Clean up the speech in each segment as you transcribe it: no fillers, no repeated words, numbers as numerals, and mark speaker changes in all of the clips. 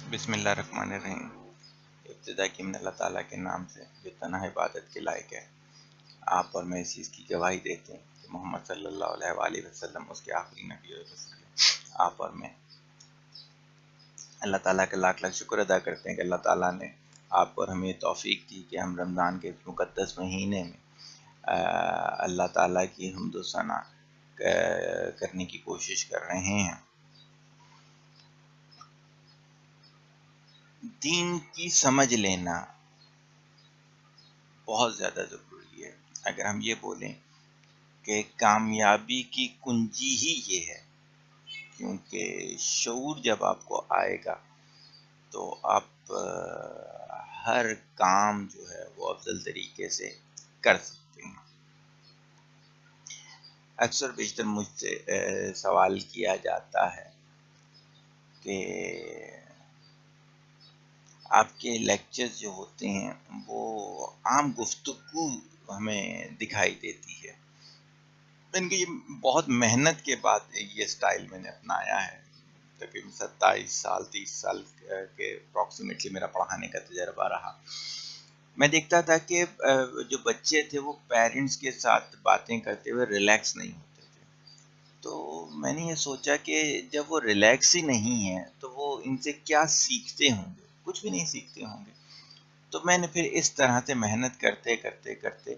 Speaker 1: بسم اللہ الرحمن الرحیم۔ ابتدا کی من اللہ تعالیٰ کے نام سے جو تنہا عبادت کے لائق ہے۔ آپ اور میں اس چیز کی گواہی دیتے ہیں کہ محمد صلی اللہ علیہ وآلہ وسلم اس کے آخری نبی اور رسول ہیں۔ آپ اور میں اللہ تعالیٰ کا لاکھ لاکھ شکر ادا کرتے ہیں کہ اللہ تعالیٰ نے آپ اور ہمیں توفیق دی کہ ہم رمضان کے اس مقدس مہینے میں اللہ تعالیٰ کی حمد و ثنا کرنے کی کوشش کر رہے ہیں۔ دین کی سمجھ لینا بہت زیادہ ضروری ہے۔ اگر ہم یہ بولیں کہ کامیابی کی کنجی ہی یہ ہے، کیونکہ شعور جب آپ کو آئے گا تو آپ ہر کام جو ہے وہ افضل طریقے سے کر سکتے ہیں۔ اکثر بیشتر مجھ سے سوال کیا جاتا ہے کہ آپ کے لیکچرز جو ہوتے ہیں وہ عام گفتگو ہمیں دکھائی دیتی ہے۔ ان کی یہ بہت محنت کے بعد یہ سٹائل میں نے اپنایا ہے۔ تقریباً 30 سال کے اپروکسیمیٹلی میرا پڑھانے کا تجربہ رہا۔ میں دیکھتا تھا کہ جو بچے تھے وہ پیرنٹس کے ساتھ باتیں کرتے ہوئے ریلیکس نہیں ہوتے تھے۔ تو میں نے یہ سوچا کہ جب وہ ریلیکس ہی نہیں ہیں تو وہ ان سے کیا سیکھتے ہوں گے؟ کچھ بھی نہیں سیکھتے ہوں گے۔ تو میں نے پھر اس طرح سے محنت کرتے کرتے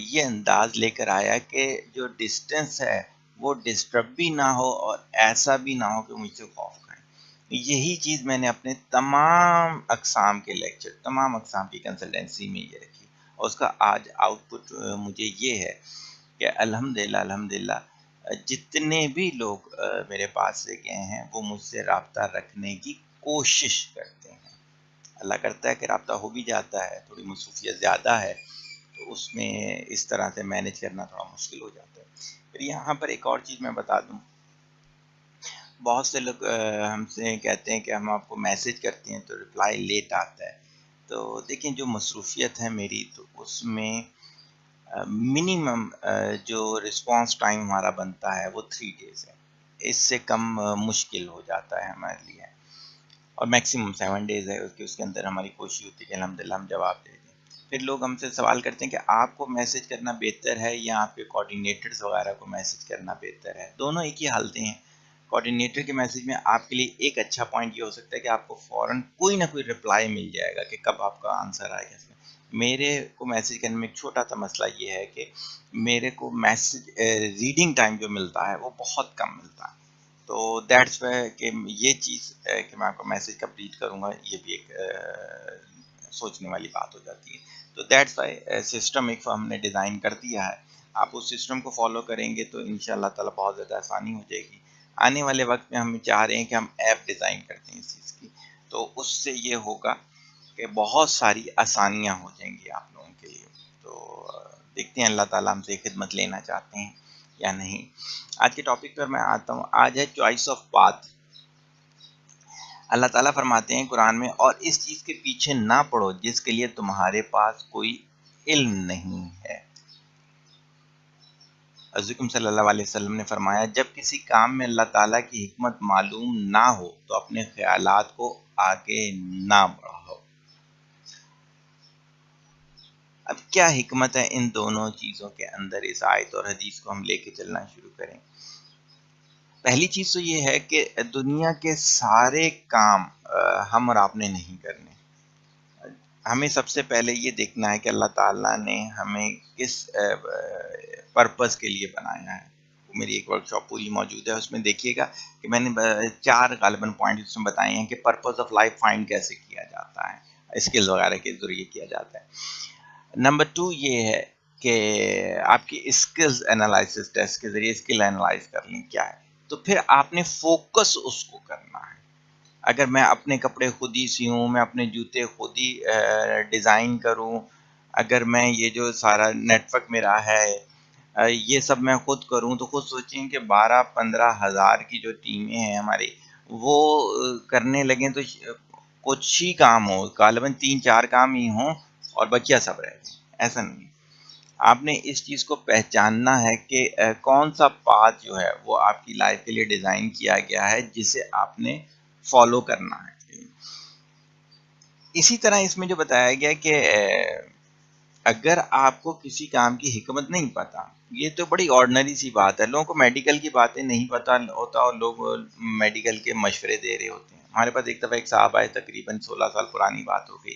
Speaker 1: یہ انداز لے کر آیا کہ جو ڈسٹنس ہے وہ ڈسٹرب بھی نہ ہو اور ایسا بھی نہ ہو کہ مجھ سے خوف کھائیں۔ یہی چیز میں نے اپنے تمام اقسام کے لیکچر، تمام اقسام کی کنسلٹنسی میں یہ رکھی، اور اس کا آج آؤٹ پٹ مجھے یہ ہے کہ الحمدللہ جتنے بھی لوگ میرے پاس سے گئے ہیں وہ مجھ سے رابطہ رکھنے کی کوشش کرتے ہیں۔ اللہ کرتا ہے کہ رابطہ ہو بھی جاتا ہے، تھوڑی مصروفیت زیادہ ہے تو اس میں اس طرح سے مینیج کرنا تھوڑا مشکل ہو جاتا ہے۔ پھر یہاں پر ایک اور چیز میں بتا دوں، بہت سے لوگ ہم سے کہتے ہیں کہ ہم آپ کو میسج کرتے ہیں تو رپلائی لیٹ آتا ہے۔ تو دیکھیں جو مصروفیت ہے میری، تو اس میں منیمم جو رسپانس ٹائم ہمارا بنتا ہے وہ 3 days ہے۔ اس سے کم مشکل ہو جاتا ہے ہمارے لیے، اور میکسیمم 7 days ہے اس کے اندر ہماری کوشش ہوتی ہے کہ الحمدللہ ہم جواب دے دیں۔ پھر لوگ ہم سے سوال کرتے ہیں کہ آپ کو میسج کرنا بہتر ہے یا آپ کے کوآرڈینیٹرز وغیرہ کو میسج کرنا بہتر ہے؟ دونوں ایک ہی حالتیں ہیں۔ کوآرڈینیٹر کے میسج میں آپ کے لیے ایک اچھا پوائنٹ یہ ہو سکتا ہے کہ آپ کو فوراً کوئی نہ کوئی رپلائی مل جائے گا کہ کب آپ کا آنسر آئے گا۔ میرے کو میسج کرنے میں ایک چھوٹا سا مسئلہ یہ ہے کہ میرے کو میسج ریڈنگ ٹائم جو ملتا ہے وہ بہت کم ملتا ہے۔ تو دیٹس وائی کہ یہ چیز کہ میں آپ کو میسج کمپلیٹ کروں گا، یہ بھی ایک سوچنے والی بات ہو جاتی ہے۔ تو دیٹس وائی سسٹم ایک ہم نے ڈیزائن کر دیا ہے، آپ اس سسٹم کو فالو کریں گے تو انشاءاللہ تعالی بہت زیادہ آسانی ہو جائے گی۔ آنے والے وقت میں ہم چاہ رہے ہیں کہ ہم ایپ ڈیزائن کرتے ہیں اس چیز کی، تو اس سے یہ ہوگا کہ بہت ساری آسانیاں ہو جائیں گی آپ لوگوں کے لیے۔ تو دیکھتے ہیں اللہ تعالیٰ ہم سے خدمت لینا چاہتے ہیں یا نہیں۔ آج کے ٹاپک پر میں آتا ہوں۔ آج ہے چوائس آف پاتھ۔ اللہ تعالیٰ فرماتے ہیں قرآن میں، اور اس چیز کے پیچھے نہ پڑو جس کے لیے تمہارے پاس کوئی علم نہیں ہے۔ حضرت صلی اللہ علیہ وسلم نے فرمایا، جب کسی کام میں اللہ تعالیٰ کی حکمت معلوم نہ ہو تو اپنے خیالات کو آگے نہ بڑھاؤ۔ اب کیا حکمت ہے ان دونوں چیزوں کے اندر؟ اس آیت اور حدیث کو ہم لے کے چلنا شروع کریں۔ پہلی چیز تو یہ ہے کہ دنیا کے سارے کام ہم اور آپ نے نہیں کرنے۔ ہمیں سب سے پہلے یہ دیکھنا ہے کہ اللہ تعالیٰ نے ہمیں کس پرپس کے لیے بنایا ہے۔ میری ایک ورک شاپ پوری موجود ہے، اس میں دیکھیے گا کہ میں نے 4 غالباً پوائنٹ اس میں بتائے ہیں کہ پرپس آف لائف فائنڈ کیسے کیا جاتا ہے، اسکلز وغیرہ کے ذریعے کیا جاتا ہے۔ نمبر 2 یہ ہے کہ آپ کی اسکلز انالائسس ٹیسٹ کے ذریعے اسکل انالائز کر لیں کیا ہے، تو پھر آپ نے فوکس اس کو کرنا ہے۔ اگر میں اپنے کپڑے خود ہی سیوں، میں اپنے جوتے خود ہی ڈیزائن کروں، اگر میں یہ جو سارا نیٹ ورک میرا ہے یہ سب میں خود کروں، تو خود سوچیں کہ 12-15 ہزار کی جو ٹیمیں ہیں ہماری، وہ کرنے لگیں تو کچھ ہی کام ہو، غالباً 3-4 کام ہی ہوں اور بقیہ سب رہ جائیں۔ ایسا نہیں، آپ نے اس چیز کو پہچاننا ہے کہ کون سا پاتھ جو ہے وہ آپ کی لائف کے لیے ڈیزائن کیا گیا ہے جسے آپ نے فالو کرنا ہے۔ اسی طرح اس میں جو بتایا گیا کہ اگر آپ کو کسی کام کی حکمت نہیں پتا، یہ تو بڑی آرڈنری سی بات ہے، لوگوں کو میڈیکل کی باتیں نہیں پتا ہوتا اور لوگ میڈیکل کے مشورے دے رہے ہوتے ہیں. ہمارے پاس ایک دفعہ ایک صاحب آئے، تقریباً 16 سال پرانی بات ہو گئی،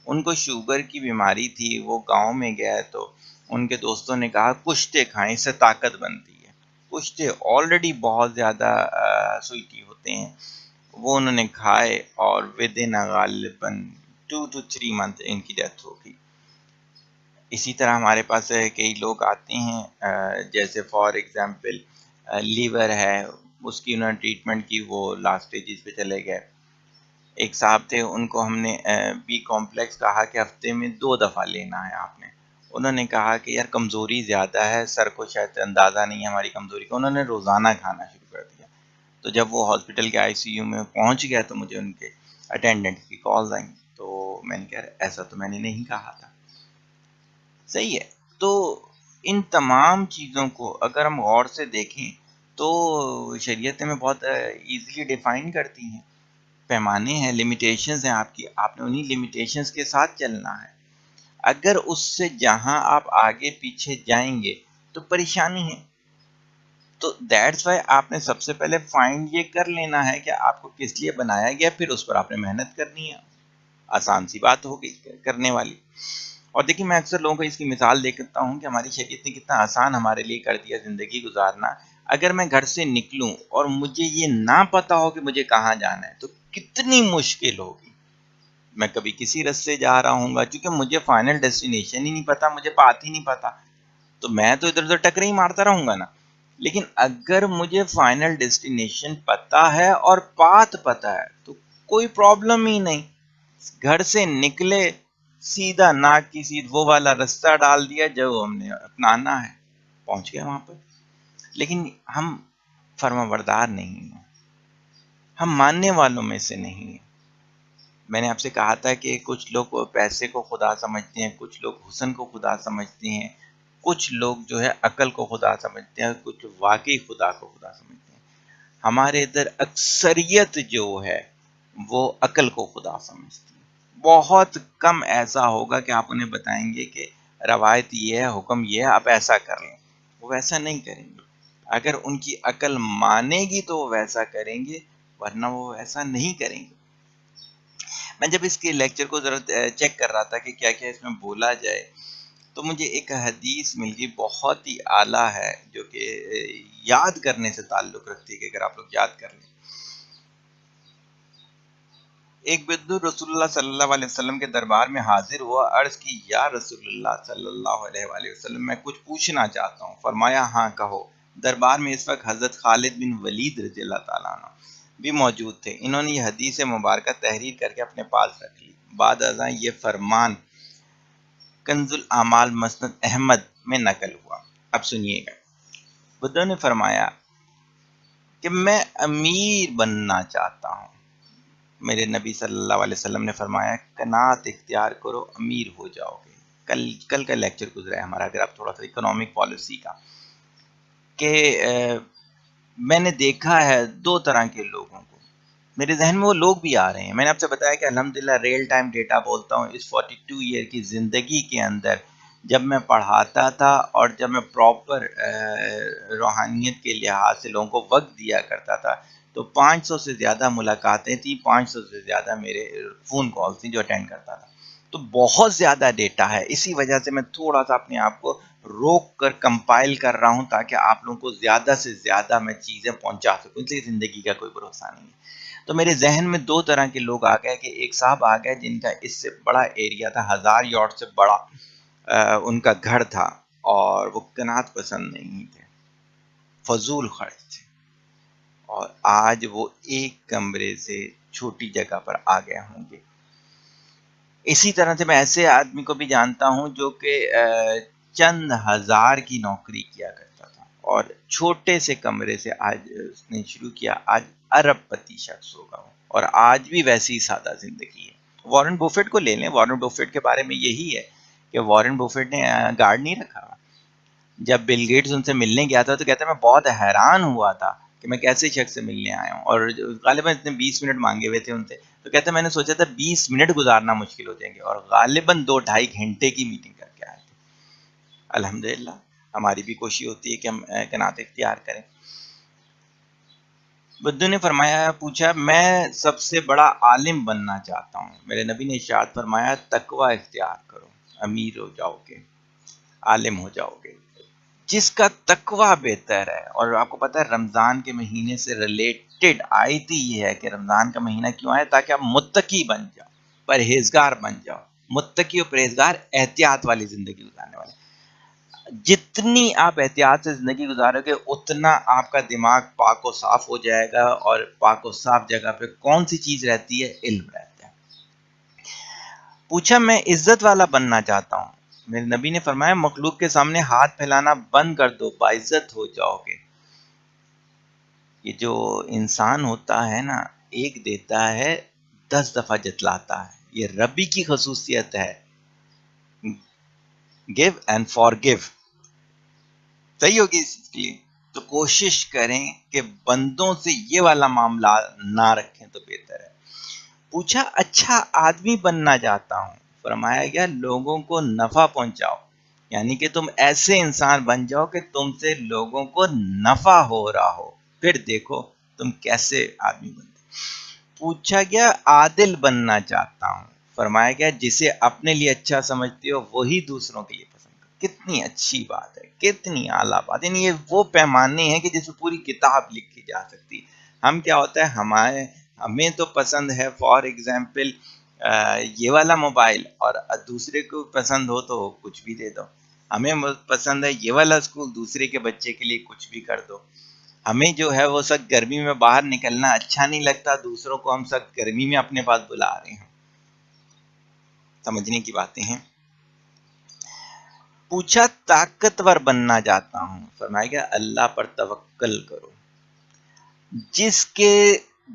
Speaker 1: ان کو شوگر کی بیماری تھی، وہ گاؤں میں گیا تو ان کے دوستوں نے کہا کشتے کھائیں، اس سے طاقت بنتی ہے. کشتے آلریڈی بہت زیادہ سویٹی ہوتے ہیں، وہ انہوں نے کھائے اور ود ان غالباً 2 to 3 month ان کی ڈیتھ ہو گئی. اسی طرح ہمارے پاس کئی لوگ آتے ہیں، جیسے فار ایگزامپل لیور ہے، اس کی انہوں نے ٹریٹمنٹ کی، وہ لاسٹ اسٹیجز پہ چلے گئے. ایک صاحب تھے، ان کو ہم نے بی کمپلیکس کہا کہ ہفتے میں 2 دفعہ لینا ہے آپ نے. انہوں نے کہا کہ یار کمزوری زیادہ ہے، سر کو شاید اندازہ نہیں ہے ہماری کمزوری کا. انہوں نے روزانہ کھانا شروع کر دیا. تو جب وہ ہاسپٹل کے ICU میں پہنچ گیا تو مجھے ان کے اٹینڈنٹ کی کالز آئیں، تو میں نے کہا ایسا تو میں نے نہیں کہا تھا. صحیح ہے. تو ان تمام چیزوں کو اگر ہم غور سے دیکھیں تو شریعت میں بہت ایزیلی ڈیفائن کرتی ہیں. پیمانے ہیں، لمیٹیشنز ہیں آپ کی، آپ نے انہی لمیٹیشنز کے ساتھ چلنا ہے. اگر اس سے جہاں آپ آگے پیچھے جائیں گے تو پریشانی ہے. تو دیٹس وائی آپ نے سب سے پہلے فائنڈ یہ کر لینا ہے کہ آپ کو کس لیے بنایا گیا، پھر اس پر آپ نے محنت کرنی ہے. آسان سی بات ہوگی کرنے والی. اور دیکھیں میں اکثر لوگوں کو اس کی مثال دیکھتا ہوں کہ ہماری شریعت نے کتنا آسان ہمارے لیے کر دیا زندگی گزارنا. اگر میں گھر سے نکلوں اور مجھے یہ نہ پتا ہو کہ مجھے کہاں جانا ہے تو کتنی مشکل ہوگی. میں کبھی کسی رستے جا رہا ہوں گا، چونکہ مجھے فائنل ڈیسٹینیشن ہی نہیں پتا، مجھے پاتھ ہی نہیں پتا، تو میں تو ادھر ادھر ٹکرے ہی مارتا رہوں گا نا. لیکن اگر مجھے فائنل ڈیسٹینیشن پتا ہے اور پاتھ پتا ہے تو کوئی پرابلم ہی نہیں. گھر سے نکلے، سیدھا ناک کی سیدھ وہ والا رستہ ڈال دیا جو ہم نے اپنانا ہے، پہنچ گیا وہاں پر. لیکن ہم فرما بردار نہیں ہیں، ہم ماننے والوں میں سے نہیں ہیں. میں نے آپ سے کہا تھا کہ کچھ لوگ پیسے کو خدا سمجھتے ہیں، کچھ لوگ حسن کو خدا سمجھتے ہیں، کچھ لوگ جو ہے عقل کو خدا سمجھتے ہیں، کچھ واقعی خدا کو خدا سمجھتے ہیں. ہمارے ادھر اکثریت جو ہے وہ عقل کو خدا سمجھتی ہے. بہت کم ایسا ہوگا کہ آپ انہیں بتائیں گے کہ روایت یہ ہے، حکم یہ ہے، آپ ایسا کر لیں. وہ ویسا نہیں کریں گے. اگر ان کی عقل مانے گی تو وہ ویسا کریں گے، ورنہ وہ ایسا نہیں کریں گے. میں جب اس کے لیکچر کو ذرا چیک کر رہا تھا کہ کیا کیا اس میں بولا جائے تو مجھے ایک حدیث مل گئی، بہت ہی اعلیٰ ہے، جو کہ یاد کرنے سے تعلق رکھتی ہے کہ اگر آپ لوگ یاد کر لیں. ایک بدو رسول اللہ صلی اللہ علیہ وسلم کے دربار میں حاضر ہوا، عرض کی یا رسول اللہ صلی اللہ علیہ وآلہ وسلم میں کچھ پوچھنا چاہتا ہوں. فرمایا ہاں کہو. دربار میں اس وقت حضرت خالد بن ولید رضی اللہ تعالیٰ عنہ بھی موجود تھے. انہوں نے یہ حدیث مبارکہ تحریر کر کے اپنے پاس رکھ لی. بعد ازاں یہ فرمان کنز الاعمال مسند احمد میں نقل ہوا. اب سنیے گا. بدو نے فرمایا کہ میں امیر بننا چاہتا ہوں. میرے نبی صلی اللہ علیہ وسلم نے فرمایا قناعت اختیار کرو، امیر ہو جاؤ گے. کل کا لیکچر گزرا ہے ہمارا، اگر آپ تھوڑا سا اکنامک پالیسی کا، کہ میں نے دیکھا ہے 2 طرح کے لوگوں کو. میرے ذہن میں وہ لوگ بھی آ رہے ہیں. میں نے آپ سے بتایا کہ الحمدللہ ریل ٹائم ڈیٹا بولتا ہوں. اس 42 ایئر کی زندگی کے اندر جب میں پڑھاتا تھا اور جب میں پراپر روحانیت کے لحاظ سے لوگوں کو وقت دیا کرتا تھا تو 500 سے زیادہ ملاقاتیں تھیں، 500 سے زیادہ میرے فون کالز تھیں جو اٹینڈ کرتا تھا. تو بہت زیادہ ڈیٹا ہے. اسی وجہ سے میں تھوڑا سا اپنے آپ کو روک کر کمپائل کر رہا ہوں تاکہ آپ لوگوں کو زیادہ سے زیادہ میں چیزیں پہنچا سکوں. اس لیے زندگی کا کوئی بھروسہ نہیں ہے. تو میرے ذہن میں 2 طرح کے لوگ آ گئے کہ ایک صاحب آ گئے جن کا اس سے بڑا ایریا تھا، 1000 یارڈ سے بڑا ان کا گھر تھا، اور وہ قناعت پسند نہیں تھے، فضول خرچ تھے، اور آج وہ ایک کمرے سے چھوٹی جگہ پر آ گئے ہوں گے. اسی طرح سے میں ایسے آدمی کو بھی جانتا ہوں جو کہ چند ہزار کی نوکری کیا کرتا تھا اور چھوٹے سے کمرے سے آج اس نے شروع کیا، آج ارب پتی شخص ہوگا وہ، اور آج بھی ویسی ہی سادہ زندگی ہے. وارن بوفیٹ کو لے لیں. وارن بوفیٹ کے بارے میں یہی ہے کہ وارن بوفیٹ نے گارڈ نہیں رکھا. جب بل گیٹس ان سے ملنے گیا تھا تو کہتا ہے میں بہت حیران ہوا تھا کہ میں کیسے شخص سے ملنے آیا ہوں، اور غالباً اتنے 20 منٹ مانگے ہوئے تھے ان سے. تو کہتے ہیں میں نے سوچا تھا 20 منٹ گزارنا مشکل ہو جائیں گے، اور غالباً 2-2.5 گھنٹے کی میٹنگ کر کے آئے تھے۔ الحمدللہ ہماری بھی کوشش ہوتی ہے کہ ہم قناعت اختیار کریں۔ بدو نے فرمایا، پوچھا میں سب سے بڑا عالم بننا چاہتا ہوں۔ میرے نبی نے ارشاد فرمایا تقوی اختیار کرو، امیر ہو جاؤ گے، عالم ہو جاؤ گے۔ جس کا تقوی بہتر ہے، اور آپ کو پتا ہے رمضان کے مہینے سے ریلیٹڈ آیت ہی یہ ہے کہ رمضان کا مہینہ کیوں آیا؟ تاکہ آپ متقی بن جاؤ، پرہیزگار بن جاؤ۔ متقی اور پرہیزگار احتیاط والی زندگی گزارنے والے۔ جتنی آپ احتیاط سے زندگی گزارو گے اتنا آپ کا دماغ پاک و صاف ہو جائے گا، اور پاک و صاف جگہ پہ کون سی چیز رہتی ہے؟ علم رہتا ہے۔ پوچھا میں عزت والا بننا چاہتا ہوں۔ میرے نبی نے فرمایا مخلوق کے سامنے ہاتھ پھیلانا بند کر دو، باعزت ہو جاؤ گے۔ یہ جو انسان ہوتا ہے نا، ایک دیتا ہے 10 دفعہ جتلاتا ہے، یہ ربی کی خصوصیت ہے، give and forgive۔ صحیح ہوگی اس کے لیے تو کوشش کریں کہ بندوں سے یہ والا معاملہ نہ رکھیں تو بہتر ہے۔ پوچھا اچھا آدمی بننا چاہتا ہوں۔ فرمایا گیا لوگوں کو نفع پہنچاؤ، یعنی کہ تم ایسے انسان بن جاؤ کہ تم سے لوگوں کو نفع ہو رہا ہو، پھر دیکھو تم کیسے آدمی بنتے۔ پوچھا گیا عادل بننا چاہتا ہوں۔ فرمایا گیا جسے اپنے لیے اچھا سمجھتے ہو وہی دوسروں کے لیے پسند کرو۔ کتنی اچھی بات ہے، کتنی اعلیٰ بات ہے۔ یعنی یہ وہ پیمانے ہیں کہ جس میں پوری کتاب لکھی جا سکتی۔ ہم کیا ہوتا ہے، ہمیں تو پسند ہے فار ایگزامپل یہ والا موبائل، اور دوسرے کو پسند ہو تو کچھ بھی دے دو۔ ہمیں پسند ہے یہ والا اسکول، دوسرے کے بچے کے لیے کچھ بھی کر دو۔ ہمیں جو ہے وہ سخت گرمی میں باہر نکلنا اچھا نہیں لگتا، دوسروں کو ہم سخت گرمی میں اپنے پاس بلا رہے ہیں۔ سمجھنے کی باتیں ہیں۔ پوچھا طاقتور بننا چاہتا ہوں۔ فرمایا گیا اللہ پر توکل کرو۔ جس کے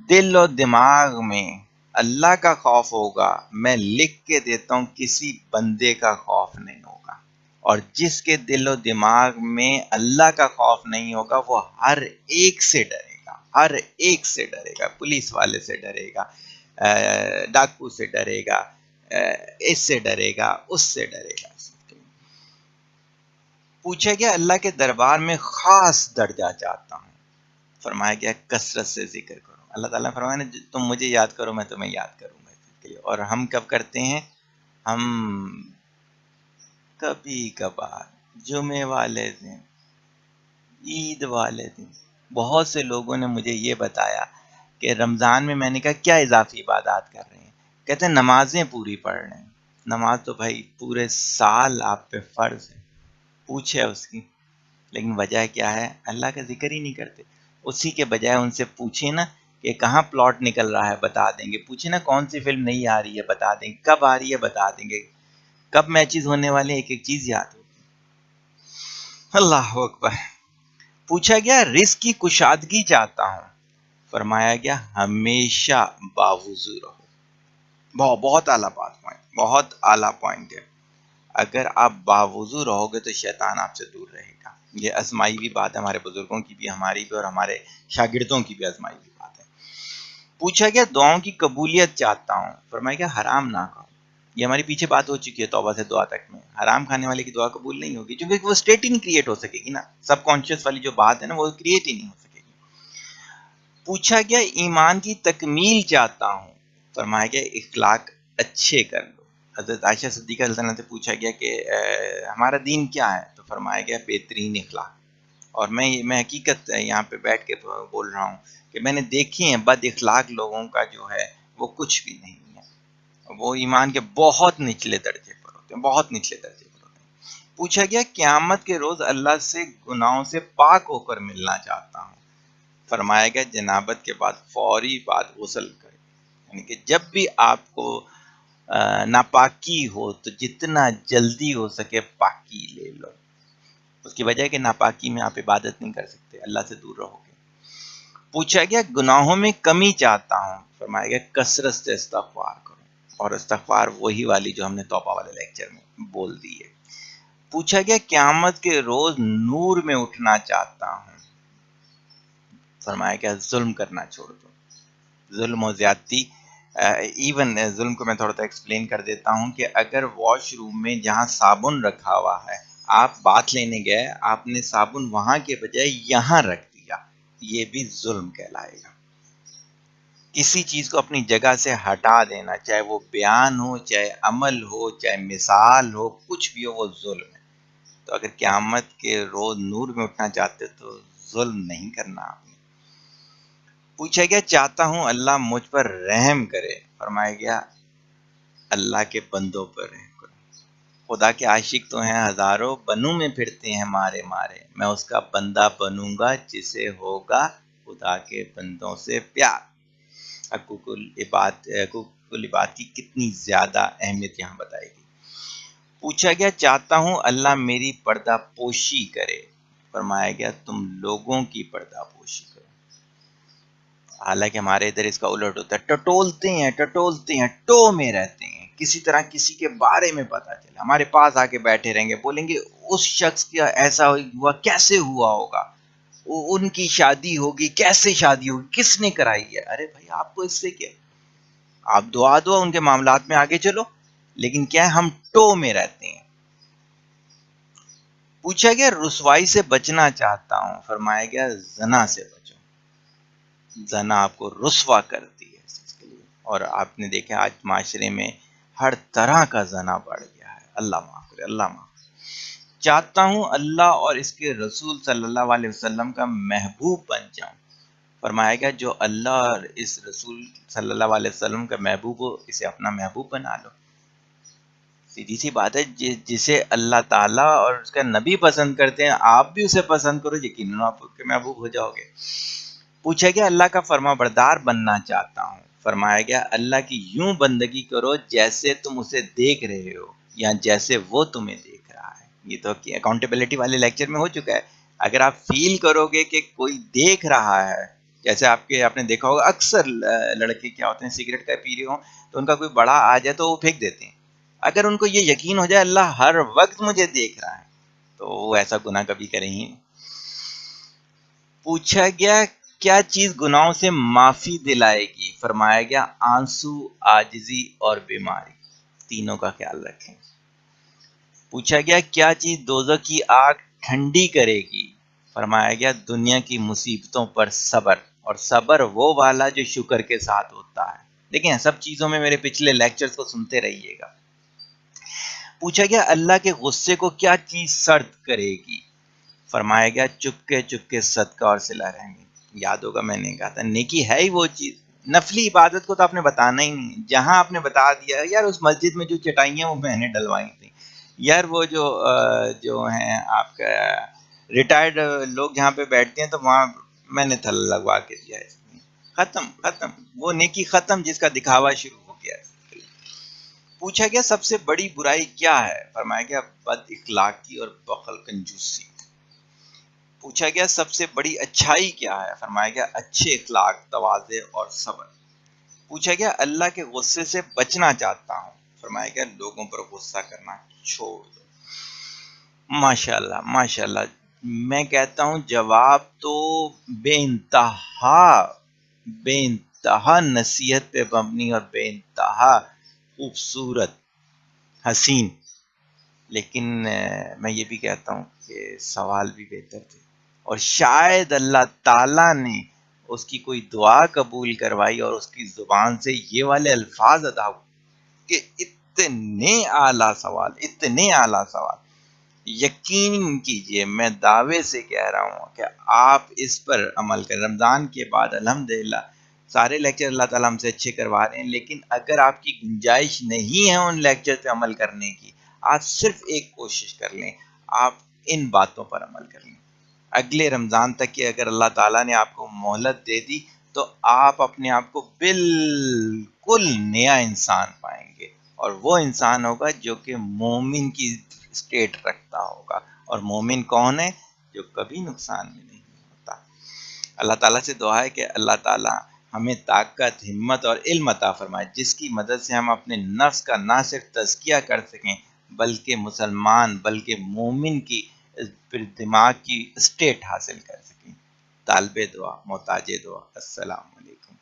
Speaker 1: دل و دماغ میں اللہ کا خوف ہوگا، میں لکھ کے دیتا ہوں کسی بندے کا خوف نہیں ہوگا، اور جس کے دل و دماغ میں اللہ کا خوف نہیں ہوگا وہ ہر ایک سے ڈرے گا، ہر ایک سے ڈرے گا۔ پولیس والے سے ڈرے گا، ڈاکو سے ڈرے گا، اس سے ڈرے گا، اس سے ڈرے گا۔ پوچھا گیا اللہ کے دربار میں خاص درجہ چاہتا ہوں۔ فرمایا گیا کثرت سے ذکر کرو۔ اللہ تعالیٰ نے فرمایا تم مجھے یاد کرو میں تمہیں یاد کروں گا۔ اور ہم کب کرتے ہیں؟ ہم کبھی کبھار، جمعے والے دن، عید والے دن۔ بہت سے لوگوں نے مجھے یہ بتایا کہ رمضان میں نے کہا کیا اضافی عبادات کر رہے ہیں؟ کہتے ہیں نمازیں پوری پڑھ رہے ہیں۔ نماز تو بھائی پورے سال آپ پہ فرض ہے، پوچھے اس کی، لیکن وجہ کیا ہے؟ اللہ کا ذکر ہی نہیں کرتے۔ اسی کے بجائے ان سے پوچھیں نا کہ کہاں پلاٹ نکل رہا ہے، بتا دیں گے۔ پوچھیں نا کون سی فلم نہیں آ رہی ہے، بتا دیں گے۔ کب آ رہی ہے، بتا دیں گے۔ کب میچز ہونے والے، ایک ایک چیز یاد ہوگی۔ اللہ اکبر۔ پوچھا گیا رزق کی کشادگی چاہتا ہوں۔ فرمایا گیا ہمیشہ باوضو رہو۔ بہت اعلیٰ بات پوائنٹ، بہت اعلیٰ پوائنٹ ہے۔ اگر آپ باوضو رہو گے تو شیطان آپ سے دور رہے گا۔ یہ آزمائی ہوئی بات ہے، ہمارے بزرگوں کی بھی، ہماری بھی، اور ہمارے شاگردوں کی بھی آزمائی ہوئی بات ہے۔ پوچھا گیا دعاؤں کی قبولیت چاہتا ہوں۔ فرمایا گیا حرام نہ کھاؤ۔ یہ ہماری پیچھے بات ہو چکی ہے توبہ سے دعا تک میں۔ حرام کھانے والے کی دعا قبول نہیں ہوگی، کیونکہ وہ اسٹیٹ ہی نہیں کریٹ ہو سکے گی نا، سب کانشیس والی جو بات ہے نا وہ کریٹ ہی نہیں ہو سکے گی۔ پوچھا گیا ایمان کی تکمیل چاہتا ہوں۔ فرمایا گیا اخلاق اچھے کر لو۔ حضرت عائشہ صدیقہ رضی اللہ عنہا سے پوچھا گیا کہ ہمارا دین کیا ہے؟ تو فرمایا گیا بہترین اخلاق۔ اور میں حقیقت یہاں پہ بیٹھ کے بول رہا ہوں کہ میں نے دیکھی ہیں بد اخلاق لوگوں کا جو ہے وہ کچھ بھی نہیں ہے، وہ ایمان کے بہت نچلے درجے پر ہوتے ہیں، بہت نچلے درجے پر ہوتے ہیں۔ پوچھا گیا قیامت کے روز اللہ سے گناہوں سے پاک ہو کر ملنا چاہتا ہوں۔ فرمایا گیا جنابت کے بعد فوری بعد غسل کرے، یعنی کہ جب بھی آپ کو ناپاکی ہو تو جتنا جلدی ہو سکے پاکی لے لو۔ اس کی وجہ ہے کہ ناپاکی میں آپ عبادت نہیں کر سکتے، اللہ سے دور رہو گے۔ پوچھا گیا گناہوں میں کمی چاہتا ہوں۔ فرمایا گیا کثرت سے استغفار کرو، اور استغفار وہی والی جو ہم نے توبہ والے لیکچر میں بول دی ہے۔ پوچھا گیا قیامت کے روز نور میں اٹھنا چاہتا ہوں۔ فرمایا گیا ظلم کرنا چھوڑ دو، ظلم و زیادتی ایون ظلم کو میں تھوڑا سا ایکسپلین کر دیتا ہوں کہ اگر واش روم میں جہاں صابن رکھا ہوا ہے آپ بات لینے گئے، آپ نے صابن وہاں کے بجائے یہاں رکھ دیا، یہ بھی ظلم کہلائے گا۔ کسی چیز کو اپنی جگہ سے ہٹا دینا، چاہے وہ بیان ہو، چاہے عمل ہو، چاہے مثال ہو، کچھ بھی ہو، وہ ظلم ہے۔ تو اگر قیامت کے روز نور میں اٹھنا چاہتے تو ظلم نہیں کرنا آپ نے۔ پوچھا گیا چاہتا ہوں اللہ مجھ پر رحم کرے، فرمایا گیا اللہ کے بندوں پر رحم کرو۔ خدا کے عاشق تو ہیں ہزاروں، بنوں میں پھرتے ہیں مارے مارے، میں اس کا بندہ بنوں گا جسے ہوگا خدا کے بندوں سے پیار۔ حقوق العباد کی کتنی زیادہ اہمیت یہاں بتائی گئی۔ پوچھا گیا چاہتا ہوں اللہ میری پردہ پوشی کرے، فرمایا گیا تم لوگوں کی پردہ پوشی کرو۔ حالانکہ ہمارے ادھر اس کا الٹ ہوتا ہے، ٹٹولتے ہیں، ٹو میں رہتے ہیں، کسی طرح کسی کے بارے میں پتا چلے، ہمارے پاس آ کے بیٹھے رہیں گے، بولیں گے اس شخص کا ایسا ہوا، کیسے ہوا ہوگا، ان کی شادی ہوگی، کیسے شادی ہوگی، کس نے کرائی ہے۔ ارے بھائی آپ کو اس سے کیا، آپ دعا ان کے معاملات میں آگے چلو، لیکن کیا ہے ہم ٹو میں رہتے ہیں۔ پوچھا گیا رسوائی سے بچنا چاہتا ہوں، فرمایا گیا زنا سے بچو، زنا آپ کو رسوا کرتی ہے اس چیز کے لیے۔ اور آپ نے دیکھا آج معاشرے میں ہر طرح کا زنا بڑھ گیا ہے، اللہ معاف کرے، اللہ معاف کرے۔ چاہتا ہوں اللہ اور اس کے رسول صلی اللہ علیہ وسلم کا محبوب بن جاؤں، فرمایا گیا جو اللہ اور اس رسول صلی اللہ علیہ وسلم کا محبوب ہو اسے اپنا محبوب بنا لو۔ سیدھی سی بات ہے، جسے اللہ تعالیٰ اور اس کا نبی پسند کرتے ہیں آپ بھی اسے پسند کرو، یقیناً آپ کے محبوب ہو جاؤ گے۔ پوچھا گیا اللہ کا فرما بردار بننا چاہتا ہوں، فرمایا گیا اللہ کی یوں بندگی کرو جیسے تم اسے دیکھ رہے ہو یا جیسے وہ تمہیں دیکھ رہا ہے۔ یہ تو اکاؤنٹیبلٹی والے لیکچر میں ہو چکا ہے۔ اگر آپ فیل کرو گے کہ کوئی دیکھ رہا ہے، جیسے آپ نے دیکھا ہوگا اکثر لڑکے کیا ہوتے ہیں سگریٹ کا پی رہے ہوں تو ان کا کوئی بڑا آ جائے تو وہ پھینک دیتے ہیں۔ اگر ان کو یہ یقین ہو جائے اللہ ہر وقت مجھے دیکھ رہا ہے تو وہ ایسا گناہ کبھی کریں ہی نہیں۔ پوچھا گیا کیا چیز گناہوں سے معافی دلائے گی، فرمایا گیا آنسو، عاجزی اور بیماری، تینوں کا خیال رکھیں۔ پوچھا گیا کیا چیز دوزخ کی آگ ٹھنڈی کرے گی، فرمایا گیا دنیا کی مصیبتوں پر صبر، اور صبر وہ والا جو شکر کے ساتھ ہوتا ہے۔ دیکھیں سب چیزوں میں میرے پچھلے لیکچرز کو سنتے رہیے گا۔ پوچھا گیا اللہ کے غصے کو کیا چیز سرد کرے گی، فرمایا گیا چپکے صدقہ اور صلہ رحمی۔ یاد ہوگا میں نے کہا تھا نیکی ہے ہی وہ چیز، نفلی عبادت کو تو آپ نے بتانا ہی نہیں، جہاں آپ نے بتا دیا یار اس مسجد میں جو چٹائیاں وہ میں نے ڈلوائی تھیں، یار وہ جو ہیں آپ کا ریٹائرڈ لوگ جہاں پہ بیٹھتے ہیں تو وہاں میں نے تھل لگوا کے دیا ہے، ختم وہ نیکی ختم جس کا دکھاوا شروع ہو گیا ہے۔ پوچھا گیا سب سے بڑی برائی کیا ہے، فرمایا گیا بد اخلاقی اور بخل کنجوسی۔ پوچھا گیا سب سے بڑی اچھائی کیا ہے، فرمایا گیا اچھے اخلاق، تواضع اور صبر۔ پوچھا گیا اللہ کے غصے سے بچنا چاہتا ہوں، فرمایا گیا لوگوں پر غصہ کرنا چھوڑ دو۔ ماشاءاللہ میں کہتا ہوں جواب تو بے انتہا نصیحت پہ مبنی اور بے انتہا خوبصورت، حسین، لیکن میں یہ بھی کہتا ہوں کہ سوال بھی بہتر تھے، اور شاید اللہ تعالیٰ نے اس کی کوئی دعا قبول کروائی اور اس کی زبان سے یہ والے الفاظ ادا ہوئے کہ اتنے اعلیٰ سوال یقین کیجئے میں دعوے سے کہہ رہا ہوں کہ آپ اس پر عمل کریں۔ رمضان کے بعد الحمدللہ سارے لیکچر اللہ تعالیٰ ہم سے اچھے کروا رہے ہیں، لیکن اگر آپ کی گنجائش نہیں ہے ان لیکچر پہ عمل کرنے کی، آپ صرف ایک کوشش کر لیں، آپ ان باتوں پر عمل کر لیں۔ اگلے رمضان تک کہ اگر اللہ تعالیٰ نے آپ کو مہلت دے دی تو آپ اپنے آپ کو بالکل نیا انسان پائیں گے، اور وہ انسان ہوگا جو کہ مومن کی سٹیٹ رکھتا ہوگا، اور مومن کون ہے؟ جو کبھی نقصان میں نہیں ہوتا۔ اللہ تعالیٰ سے دعا ہے کہ اللہ تعالیٰ ہمیں طاقت، ہمت اور علم عطا فرمائے جس کی مدد سے ہم اپنے نفس کا نہ صرف تزکیہ کر سکیں بلکہ مسلمان، بلکہ مومن کی دماغ کی سٹیٹ حاصل کر سکیں۔ طالب دعا، محتاج دعا، السلام علیکم۔